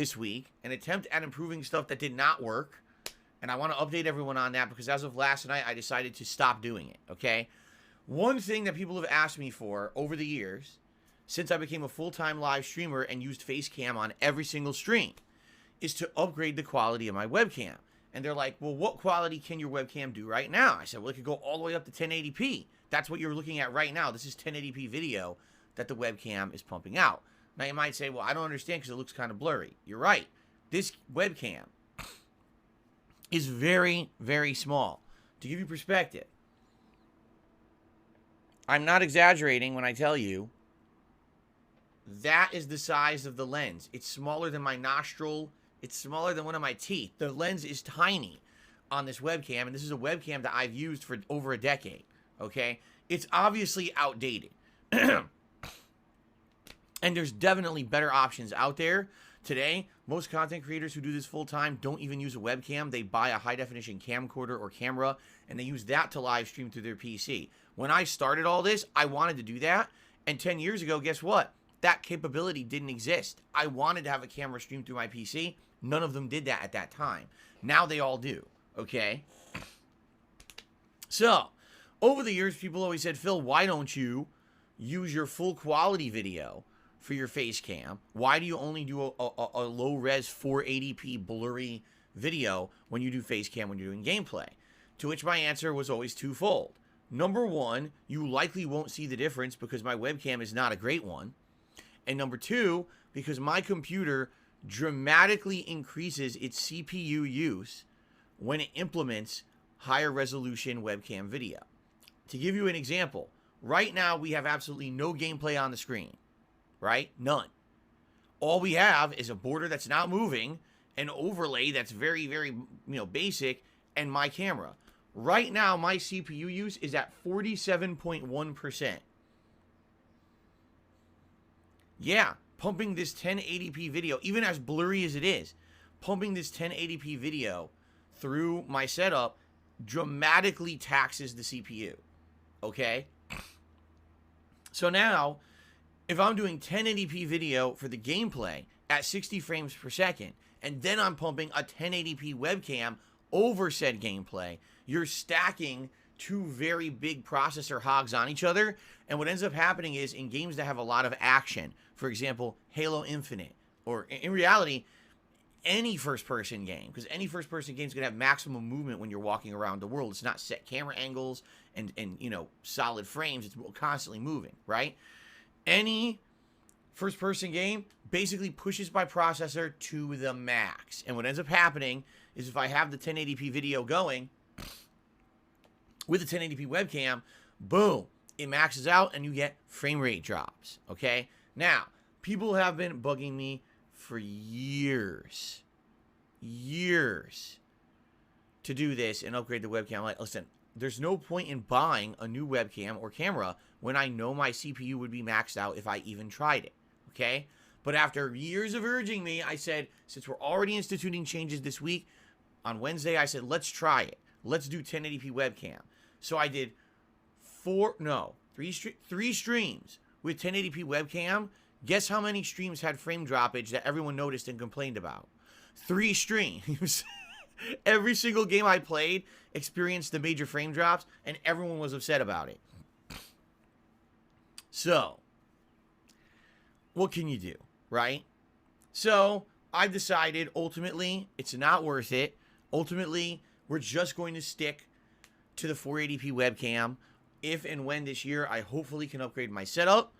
this week, an attempt at improving stuff that did not work. And I want to update everyone on that because as of last night, I decided to stop doing it, okay? One thing that people have asked me for over the years, since I became a full-time live streamer and used face cam on every single stream, is to upgrade the quality of my webcam. And they're like, well, what quality can your webcam do right now? I said, well, it could go all the way up to 1080p. That's what you're looking at right now. This is 1080p video that the webcam is pumping out. Now, you might say, well, I don't understand because it looks kind of blurry. You're right. This webcam is very, very small. To give you perspective, I'm not exaggerating when I tell you that is the size of the lens. It's smaller than my nostril. It's smaller than one of my teeth. The lens is tiny on this webcam, and this is a webcam that I've used for over a decade, okay? It's obviously outdated. And there's definitely better options out there. Today, most content creators who do this full-time don't even use a webcam. They buy a high-definition camcorder or camera, and they use that to live stream through their PC. When I started all this, I wanted to do that, and 10 years ago, guess what? That capability didn't exist. I wanted to have a camera stream through my PC. None of them did that at that time. Now they all do, okay? So, over the years, people always said, Phil, why don't you use your full quality video for your face cam? Why do you only do a low-res 480p blurry video when you do face cam when you're doing gameplay? To which my answer was always twofold. Number one, you likely won't see the difference because my webcam is not a great one. And number two, because my computer dramatically increases its CPU use when it implements higher resolution webcam video. To give you an example, right now we have absolutely no gameplay on the screen, right? None. All we have is a border that's not moving, an overlay that's very, very, basic, and my camera. Right now, my CPU use is at 47.1%. Yeah, pumping this 1080p video, even as blurry as it is, pumping this 1080p video through my setup dramatically taxes the CPU, okay? So now, if I'm doing 1080p video for the gameplay at 60 frames per second, and then I'm pumping a 1080p webcam over said gameplay, you're stacking two very big processor hogs on each other, and what ends up happening is in games that have a lot of action, for example, Halo Infinite, or in reality, any first-person game, because any first-person game is going to have maximum movement when you're walking around the world. It's not set camera angles and solid frames. It's constantly moving, right? Any first-person game basically pushes my processor to the max. And what ends up happening is if I have the 1080p video going with the 1080p webcam, boom, it maxes out and you get frame rate drops, okay? Now, people have been bugging me for years to do this and upgrade the webcam. Like, listen, there's no point in buying a new webcam or camera when I know my CPU would be maxed out if I even tried it, okay? But after years of urging me, I said, since we're already instituting changes this week, on Wednesday, I said, let's try it. Let's do 1080p webcam. So I did three streams with 1080p webcam. Guess how many streams had frame droppage that everyone noticed and complained about? 3 streams. Every single game I played experienced the major frame drops, and everyone was upset about it. So, what can you do, right? So, I've decided, ultimately, it's not worth it. Ultimately, we're just going to stick to the 480p webcam. If and when this year I hopefully can upgrade my setup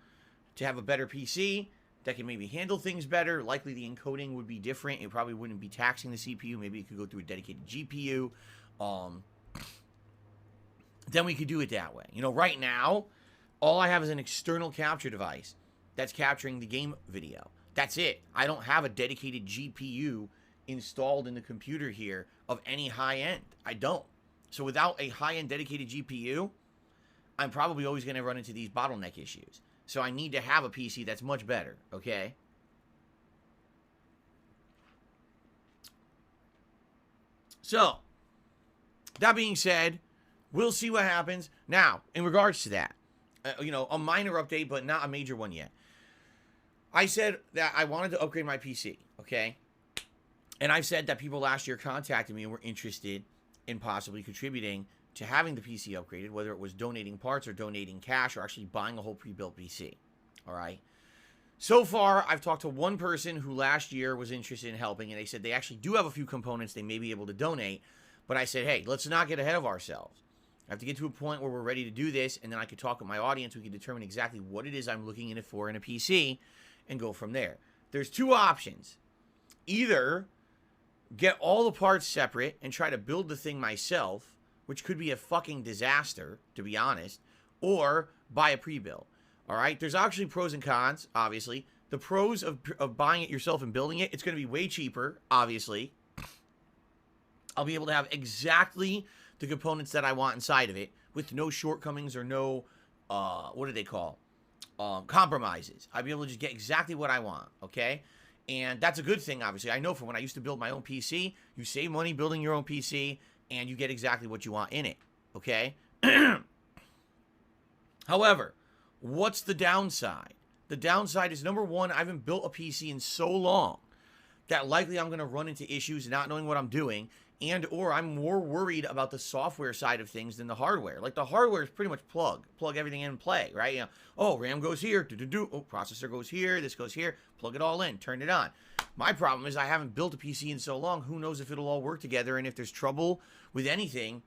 to have a better PC that can maybe handle things better. Likely the encoding would be different. It probably wouldn't be taxing the CPU. Maybe it could go through a dedicated GPU. Then we could do it that way. Right now, all I have is an external capture device that's capturing the game video. That's it. I don't have a dedicated GPU installed in the computer here of any high end. I don't. So without a high-end dedicated GPU, I'm probably always going to run into these bottleneck issues. So I need to have a PC that's much better, okay? So, that being said, we'll see what happens. Now, in regards to that, a minor update, but not a major one yet. I said that I wanted to upgrade my PC, okay? And I've said that people last year contacted me and were interested in possibly contributing to having the PC upgraded, whether it was donating parts or donating cash or actually buying a whole pre-built PC. All right. So far, I've talked to one person who last year was interested in helping, and they said they actually do have a few components they may be able to donate. But I said, hey, let's not get ahead of ourselves. I have to get to a point where we're ready to do this, and then I could talk with my audience. We can determine exactly what it is I'm looking in it for in a PC and go from there. There's two options. Either get all the parts separate and try to build the thing myself, which could be a fucking disaster, to be honest, or buy a pre-built. All right? There's actually pros and cons, obviously. The pros of buying it yourself and building it, it's going to be way cheaper, obviously. I'll be able to have exactly the components that I want inside of it with no shortcomings or no, what do they call, compromises. I'll be able to just get exactly what I want, okay? And that's a good thing, obviously. I know from when I used to build my own PC, you save money building your own PC, and you get exactly what you want in it, okay? However, what's the downside? The downside is, number one, I haven't built a PC in so long that likely I'm going to run into issues not knowing what I'm doing, and or I'm more worried about the software side of things than the hardware. Like, the hardware is pretty much plug everything in and play, right? You know, oh, RAM goes here, oh, processor goes here, this goes here, plug it all in, turn it on. My problem is I haven't built a PC in so long, who knows if it'll all work together, and if there's trouble with anything,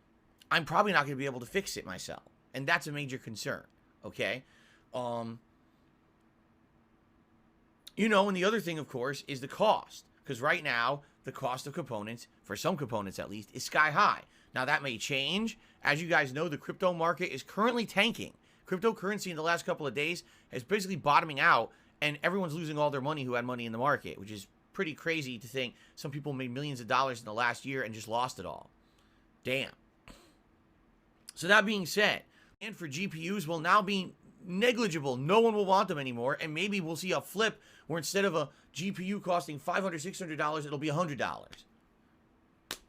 I'm probably not going to be able to fix it myself. And that's a major concern, okay? You know, and the other thing, of course, is the cost. Because right now, the cost of components, for some components at least, is sky high. Now, that may change. As you guys know, the crypto market is currently tanking. Cryptocurrency in the last couple of days is basically bottoming out, and everyone's losing all their money who had money in the market, which is pretty crazy to think some people made millions of dollars in the last year and just lost it all. Damn. So that being said, and for GPUs will now be negligible. No one will want them anymore, and maybe we'll see a flip where instead of a GPU costing $500, $600, it'll be $100.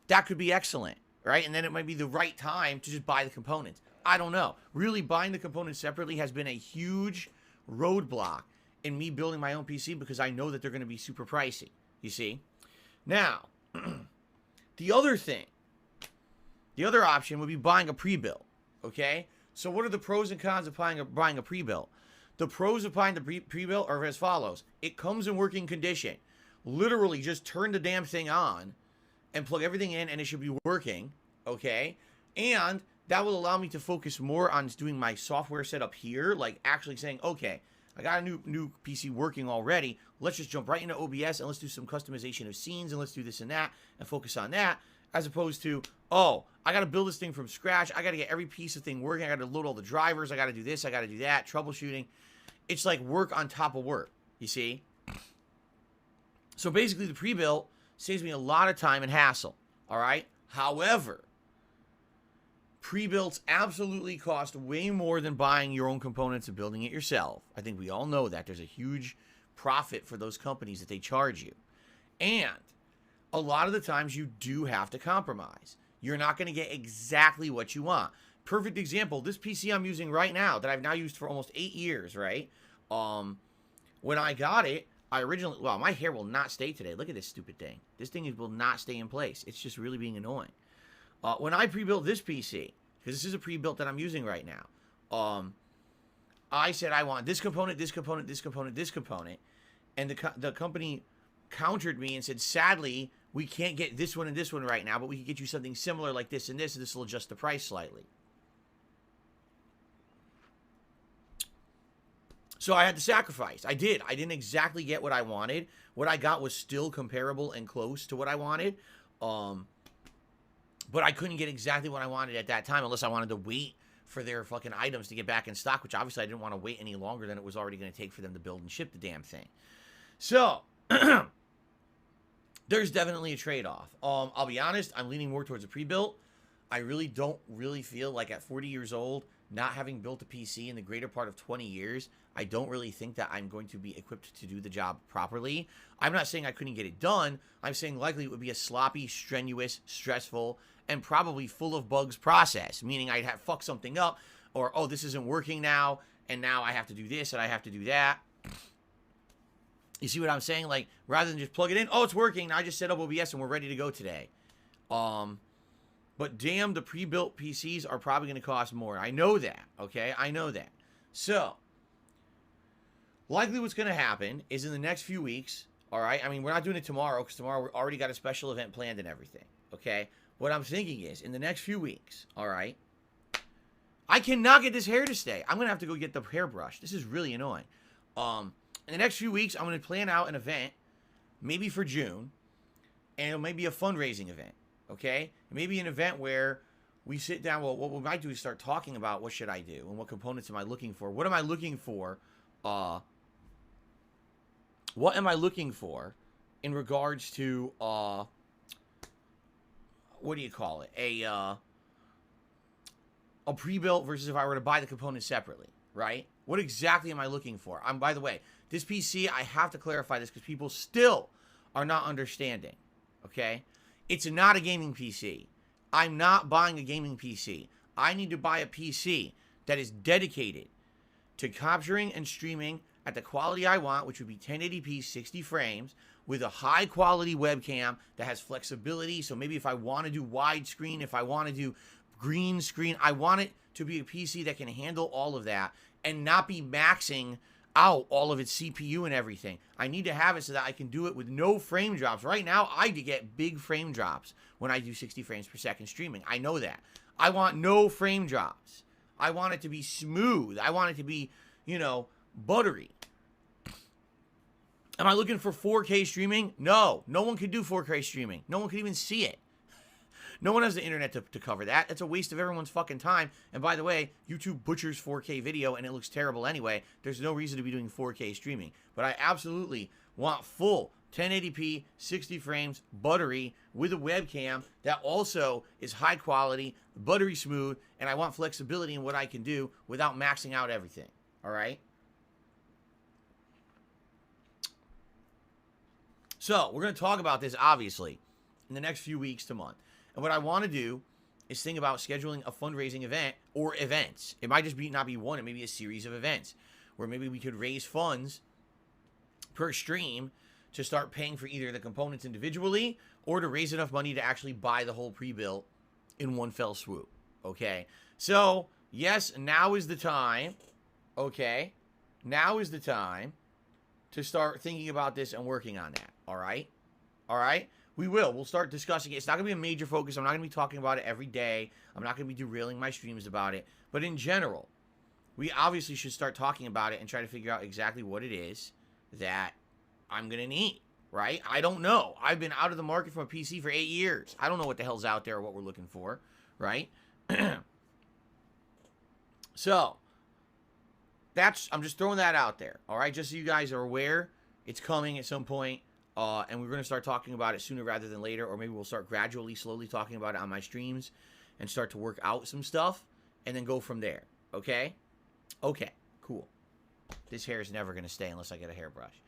That could be excellent, right? And then it might be the right time to just buy the components. I don't know. Really, buying the components separately has been a huge roadblock in me building my own PC because I know that they're going to be super pricey, you see? Now, the other option would be buying a pre-built, okay? So what are the pros and cons of buying a pre-built? The pros of buying the pre-built are as follows. It comes in working condition. Literally, just turn the damn thing on and plug everything in, and it should be working, okay? And that will allow me to focus more on doing my software setup here, like actually saying, okay, I got a new PC working already. Let's just jump right into OBS and let's do some customization of scenes and let's do this and that and focus on that, as opposed to, oh, I got to build this thing from scratch. I got to get every piece of thing working. I got to load all the drivers. I got to do this. I got to do that. Troubleshooting. It's like work on top of work, you see? So basically, the pre-built saves me a lot of time and hassle, all right? However, pre-builts absolutely cost way more than buying your own components and building it yourself. I think we all know that. There's a huge profit for those companies that they charge you. And a lot of the times you do have to compromise. You're not going to get exactly what you want. Perfect example, this PC I'm using right now that I've now used for almost 8 years, right? When I got it, I originally, well, my hair will not stay today. Look at this stupid thing. This thing will not stay in place. It's just really being annoying. When I pre-built this PC, because this is a pre-built that I'm using right now, I said I want this component, this component, this component, this component, and the company countered me and said, sadly, we can't get this one and this one right now, but we can get you something similar like this and this will adjust the price slightly. So I had to sacrifice. I did. I didn't exactly get what I wanted. What I got was still comparable and close to what I wanted. But I couldn't get exactly what I wanted at that time unless I wanted to wait for their fucking items to get back in stock, which obviously I didn't want to wait any longer than it was already going to take for them to build and ship the damn thing. So, there's definitely a trade-off. I'll be honest, I'm leaning more towards a pre-built. I really don't feel like at 40 years old, not having built a PC in the greater part of 20 years, I don't really think that I'm going to be equipped to do the job properly. I'm not saying I couldn't get it done. I'm saying likely it would be a sloppy, strenuous, stressful, and probably full of bugs process, meaning I'd have fucked something up, or, oh, this isn't working now, and now I have to do this and I have to do that. You see what I'm saying? Like, rather than just plug it in, oh, it's working. I just set up OBS and we're ready to go today. But damn, the pre-built PCs are probably going to cost more. I know that, okay? I know that. So, likely what's going to happen is in the next few weeks, all right? I mean, we're not doing it tomorrow because tomorrow we already got a special event planned and everything, okay? What I'm thinking is, in the next few weeks, all right, I cannot get this hair to stay. I'm going to have to go get the hairbrush. This is really annoying. In the next few weeks, I'm going to plan out an event, maybe for June, and it may be a fundraising event, okay? Maybe an event where we sit down. Well, what we might do is start talking about what should I do and what components am I looking for. What am I looking for? What am I looking for in regards to, what do you call it? A pre-built versus if I were to buy the components separately, right? What exactly am I looking for? By the way, this PC, I have to clarify this because people still are not understanding, okay? It's not a gaming PC. I'm not buying a gaming PC. I need to buy a PC that is dedicated to capturing and streaming at the quality I want, which would be 1080p, 60 frames, with a high-quality webcam that has flexibility. So maybe if I want to do widescreen, if I want to do green screen, I want it to be a PC that can handle all of that and not be maxing out all of its CPU and everything. I need to have it so that I can do it with no frame drops. Right now, I get big frame drops when I do 60 frames per second streaming. I know that. I want no frame drops. I want it to be smooth. I want it to be, buttery. Am I looking for 4K streaming? No. No one can do 4K streaming. No one can even see it. No one has the internet to cover that. It's a waste of everyone's fucking time. And by the way, YouTube butchers 4K video and it looks terrible anyway. There's no reason to be doing 4K streaming. But I absolutely want full 1080p, 60 frames, buttery, with a webcam that also is high quality, buttery smooth, and I want flexibility in what I can do without maxing out everything. All right? So, we're going to talk about this, obviously, in the next few weeks to month. And what I want to do is think about scheduling a fundraising event or events. It might just not be one. It may be a series of events where maybe we could raise funds per stream to start paying for either the components individually or to raise enough money to actually buy the whole pre-built in one fell swoop. Okay? So, yes, now is the time. Okay? Now is the time to start thinking about this and working on that. All right? All right? We'll start discussing it. It's not going to be a major focus. I'm not going to be talking about it every day. I'm not going to be derailing my streams about it. But in general, we obviously should start talking about it and try to figure out exactly what it is that I'm going to need, right? I don't know. I've been out of the market from a PC for 8 years. I don't know what the hell's out there or what we're looking for, right? So, I'm just throwing that out there, all right? Just so you guys are aware, it's coming at some point. And we're going to start talking about it sooner rather than later, or maybe we'll start gradually, slowly talking about it on my streams and start to work out some stuff and then go from there, okay? Okay, cool. This hair is never going to stay unless I get a hairbrush.